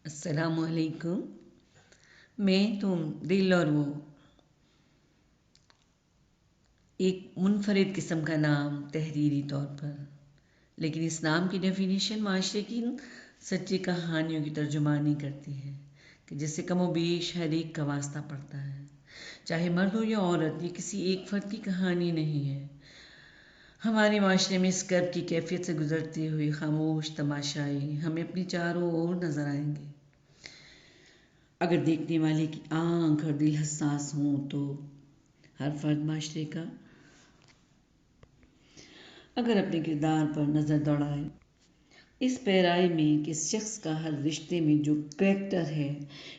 السلام علیکم۔ میں تم دل اور وہ ایک منفرد قسم کا نام تحریری طور پر، لیکن اس نام کی ڈیفینیشن معاشرے کی سچی کہانیوں کی ترجمانی کرتی ہے کہ جس سے کم و بیش ہر ایک کا واسطہ پڑتا ہے، چاہے مرد ہو یا عورت۔ یہ کسی ایک فرد کی کہانی نہیں ہے، ہمارے معاشرے میں اسکرب کی کیفیت سے گزرتے ہوئے خاموش تماشائی ہمیں اپنی چاروں اور نظر آئیں گے۔ اگر دیکھنے والے کی آنکھ اور دل حساس ہوں تو ہر فرد معاشرے کا اگر اپنے کردار پر نظر دوڑائے اس پیرائی میں کہ اس شخص کا ہر رشتے میں جو کریکٹر ہے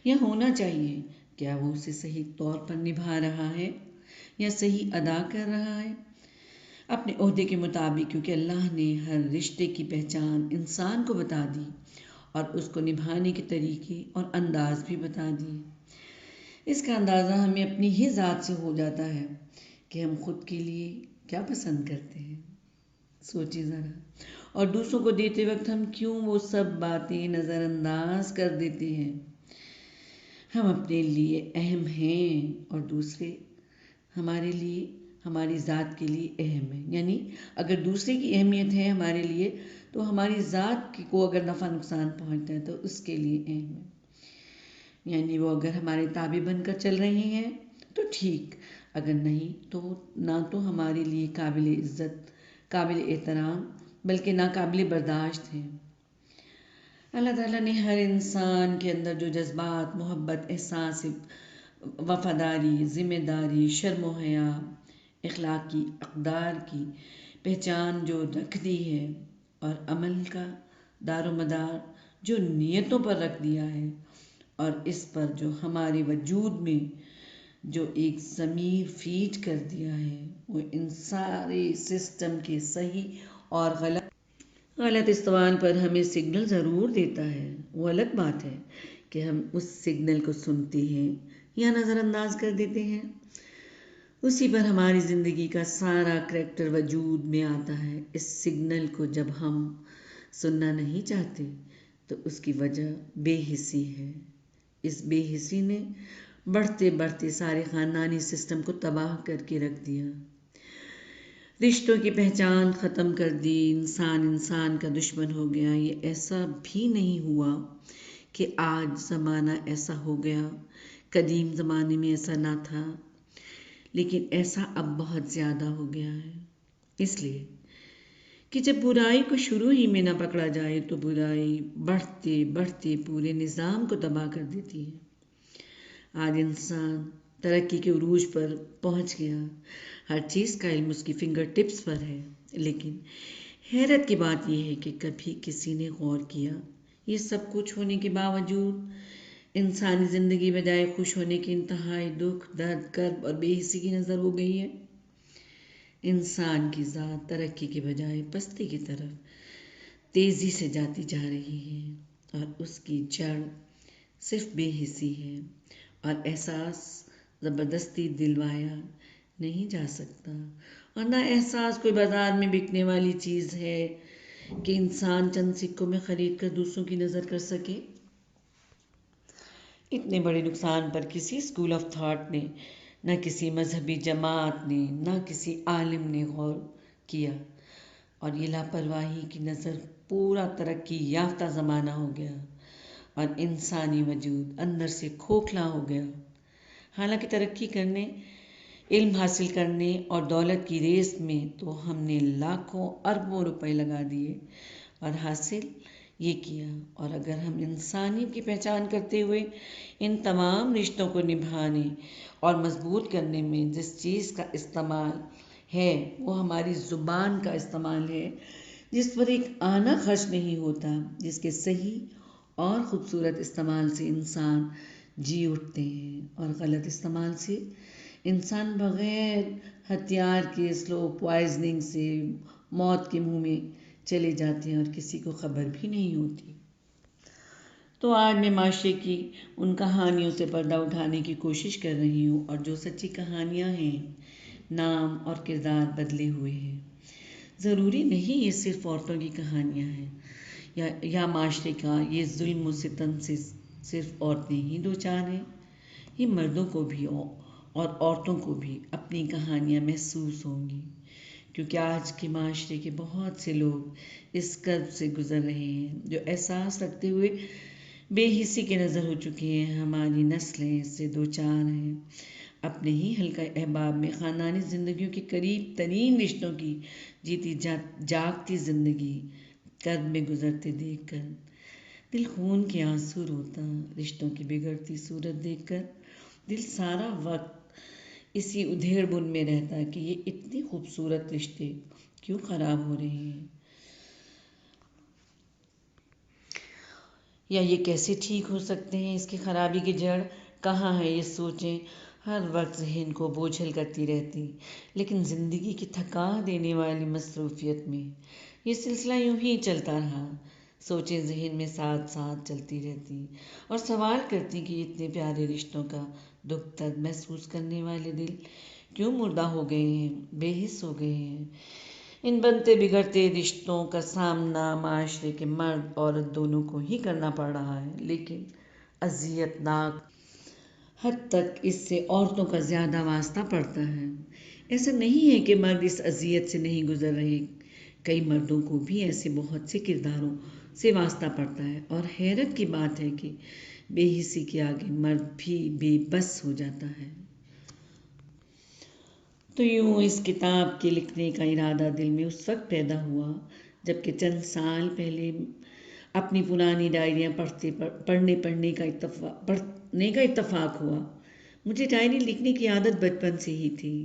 یا ہونا چاہیے، کیا وہ اسے صحیح طور پر نبھا رہا ہے یا صحیح ادا کر رہا ہے اپنے عہدے کے مطابق، کیونکہ اللہ نے ہر رشتے کی پہچان انسان کو بتا دی اور اس کو نبھانے کے طریقے اور انداز بھی بتا دیے۔ اس کا اندازہ ہمیں اپنی ہی ذات سے ہو جاتا ہے کہ ہم خود کے لیے کیا پسند کرتے ہیں، سوچیں ذرا، اور دوسروں کو دیتے وقت ہم کیوں وہ سب باتیں نظر انداز کر دیتے ہیں۔ ہم اپنے لیے اہم ہیں اور دوسرے ہمارے لیے، ہماری ذات کے لیے اہم ہے، یعنی اگر دوسرے کی اہمیت ہے ہمارے لیے تو ہماری ذات کو اگر نفع نقصان پہنچتا ہے تو اس کے لیے اہم ہے، یعنی وہ اگر ہمارے تابع بن کر چل رہے ہیں تو ٹھیک، اگر نہیں تو نہ تو ہمارے لیے قابل عزت، قابل احترام، بلکہ ناقابل برداشت ہیں۔ اللہ تعالیٰ نے ہر انسان کے اندر جو جذبات، محبت، احساس وفاداری، ذمہ داری، شرم و حیا، اخلاقی اقدار کی پہچان جو رکھ دی ہے اور عمل کا دار و مدار جو نیتوں پر رکھ دیا ہے، اور اس پر جو ہمارے وجود میں جو ایک ضمیر فیڈ کر دیا ہے، وہ ان سارے سسٹم کے صحیح اور غلط استعمال پر ہمیں سگنل ضرور دیتا ہے۔ وہ الگ بات ہے کہ ہم اس سگنل کو سنتے ہیں یا نظر انداز کر دیتے ہیں۔ اسی پر ہماری زندگی کا سارا کریکٹر وجود میں آتا ہے۔ اس سگنل کو جب ہم سننا نہیں چاہتے تو اس کی وجہ بے حسی ہے۔ اس بے حسی نے بڑھتے بڑھتے سارے خاندانی سسٹم کو تباہ کر کے رکھ دیا، رشتوں کی پہچان ختم کر دی، انسان انسان کا دشمن ہو گیا۔ یہ ایسا بھی نہیں ہوا کہ آج زمانہ ایسا ہو گیا، قدیم زمانے میں ایسا نہ تھا، لیکن ایسا اب بہت زیادہ ہو گیا ہے، اس لیے کہ جب برائی کو شروع ہی میں نہ پکڑا جائے تو برائی بڑھتے بڑھتے پورے نظام کو تباہ کر دیتی ہے۔ آج انسان ترقی کے عروج پر پہنچ گیا، ہر چیز کا علم اس کی فنگر ٹپس پر ہے، لیکن حیرت کی بات یہ ہے کہ کبھی کسی نے غور کیا یہ سب کچھ ہونے کے باوجود انسانی زندگی بجائے خوش ہونے کے انتہائی دکھ، درد، کرب اور بے حسی کی نظر ہو گئی ہے۔ انسان کی ذات ترقی کے بجائے پستی کی طرف تیزی سے جاتی جا رہی ہے، اور اس کی جڑ صرف بے حسی ہے، اور احساس زبردستی دلوایا نہیں جا سکتا، اور نہ احساس کوئی بازار میں بکنے والی چیز ہے کہ انسان چند سکوں میں خرید کر دوسروں کی نظر کر سکے۔ اتنے بڑے نقصان پر کسی اسکول آف تھاٹ نے، نہ کسی مذہبی جماعت نے، نہ کسی عالم نے غور کیا، اور یہ لاپرواہی کی نظر پورا ترقی یافتہ زمانہ ہو گیا اور انسانی وجود اندر سے کھوکھلا ہو گیا۔ حالانکہ ترقی کرنے، علم حاصل کرنے اور دولت کی ریس میں تو ہم نے لاکھوں اربوں روپے لگا دیے اور حاصل یہ کیا، اور اگر ہم انسانیت کی پہچان کرتے ہوئے ان تمام رشتوں کو نبھانے اور مضبوط کرنے میں جس چیز کا استعمال ہے وہ ہماری زبان کا استعمال ہے، جس پر ایک آنا خرچ نہیں ہوتا، جس کے صحیح اور خوبصورت استعمال سے انسان جی اٹھتے ہیں، اور غلط استعمال سے انسان بغیر ہتھیار کے سلو پوائزننگ سے موت کے منہ میں چلے جاتے ہیں اور کسی کو خبر بھی نہیں ہوتی۔ تو آج میں معاشرے کی ان کہانیوں سے پردہ اٹھانے کی کوشش کر رہی ہوں، اور جو سچی کہانیاں ہیں، نام اور کردار بدلے ہوئے ہیں۔ ضروری نہیں یہ صرف عورتوں کی کہانیاں ہیں، یا معاشرے کا یہ ظلم و ستم سے صرف عورتیں ہی دوچار ہیں؟ یہ مردوں کو بھی اور عورتوں کو بھی اپنی کہانیاں محسوس ہوں گی، کیونکہ آج کے معاشرے کے بہت سے لوگ اس کرب سے گزر رہے ہیں، جو احساس رکھتے ہوئے بے حسی کے نظر ہو چکی ہیں۔ ہماری نسلیں اس سے دوچار ہیں، اپنے ہی حلقہ احباب میں خاندانی زندگیوں کے قریب ترین رشتوں کی جیتی جاگتی زندگی کرب میں گزرتے دیکھ کر دل خون کے آنسو روتا، رشتوں کی بگڑتی صورت دیکھ کر دل سارا وقت اسی ادھیڑ بن میں رہتا کہ یہ اتنے خوبصورت رشتے کیوں خراب ہو رہے ہیں، یا یہ کیسے ٹھیک ہو سکتے ہیں، اس کی خرابی کی جڑ کہاں ہے؟ یہ سوچیں ہر وقت ذہن کو بوجھل کرتی رہتی، لیکن زندگی کی تھکا دینے والی مصروفیت میں یہ سلسلہ یوں ہی چلتا رہا۔ سوچیں ذہن میں ساتھ ساتھ چلتی رہتی اور سوال کرتی کہ اتنے پیارے رشتوں کا دکھ درد محسوس کرنے والے دل کیوں مردہ ہو گئے ہیں، بے حس ہو گئے ہیں۔ ان بنتے بگڑتے رشتوں کا سامنا معاشرے کے مرد عورت دونوں کو ہی کرنا پڑ رہا ہے، لیکن اذیت ناک حد تک اس سے عورتوں کا زیادہ واسطہ پڑتا ہے۔ ایسا نہیں ہے کہ مرد اس اذیت سے نہیں گزر رہے، کئی مردوں کو بھی ایسے بہت سے کرداروں سے واسطہ پڑتا ہے، اور حیرت کی بات ہے کہ بے حسی کے آگے مرد بھی بے بس ہو جاتا ہے۔ تو یوں اس کتاب کے لکھنے کا ارادہ دل میں اس وقت پیدا ہوا جب کہ چند سال پہلے اپنی پرانی ڈائریاں پڑھنے کا اتفاق ہوا۔ مجھے ڈائری لکھنے کی عادت بچپن سے ہی تھی۔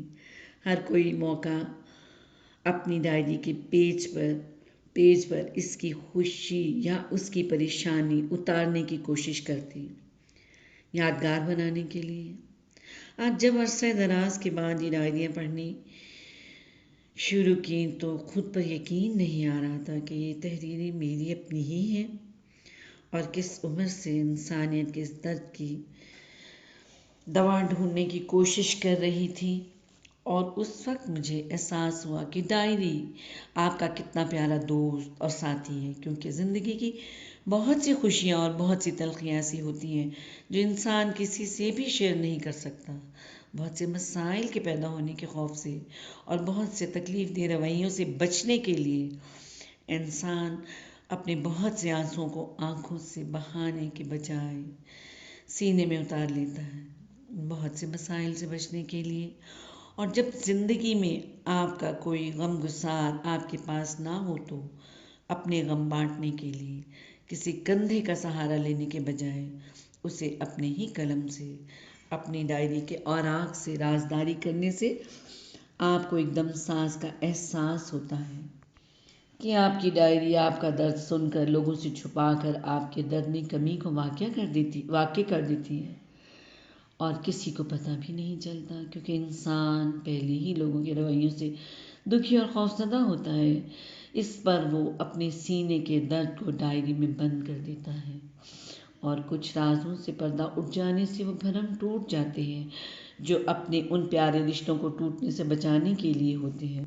ہر کوئی موقع اپنی ڈائری کے پیج پر اس کی خوشی یا اس کی پریشانی اتارنے کی کوشش کرتی، یادگار بنانے کے لیے۔ آج جب عرصہ دراز کے بعد یہ ڈائریاں پڑھنی شروع کی تو خود پر یقین نہیں آ رہا تھا کہ یہ تحریریں میری اپنی ہی ہیں، اور کس عمر سے انسانیت کے اس درد کی دوا ڈھونڈنے کی کوشش کر رہی تھی۔ اور اس وقت مجھے احساس ہوا کہ ڈائری آپ کا کتنا پیارا دوست اور ساتھی ہے، کیونکہ زندگی کی بہت سی خوشیاں اور بہت سی تلخیاں ایسی ہوتی ہیں جو انسان کسی سے بھی شیئر نہیں کر سکتا۔ بہت سے مسائل کے پیدا ہونے کے خوف سے اور بہت سے تکلیف دہ رویوں سے بچنے کے لیے انسان اپنے بہت سے آنسوؤں کو آنکھوں سے بہانے کے بجائے سینے میں اتار لیتا ہے، بہت سے مسائل سے بچنے کے لیے۔ اور جب زندگی میں آپ کا کوئی غم گسار آپ کے پاس نہ ہو تو اپنے غم بانٹنے کے لیے کسی کندھے کا سہارا لینے کے بجائے اسے اپنے ہی قلم سے، اپنی ڈائری کے اوراق سے رازداری کرنے سے آپ کو ایک دم ساز کا احساس ہوتا ہے کہ آپ کی ڈائری آپ کا درد سن کر لوگوں سے چھپا کر آپ کے درد میں کمی کو واقع کر دیتی ہے، اور کسی کو پتہ بھی نہیں چلتا، کیونکہ انسان پہلے ہی لوگوں کے رویوں سے دکھی اور خوفزدہ ہوتا ہے۔ اس پر وہ اپنے سینے کے درد کو ڈائری میں بند کر دیتا ہے، اور کچھ رازوں سے پردہ اٹھ جانے سے وہ بھرم ٹوٹ جاتے ہیں جو اپنے ان پیارے رشتوں کو ٹوٹنے سے بچانے کے لیے ہوتے ہیں۔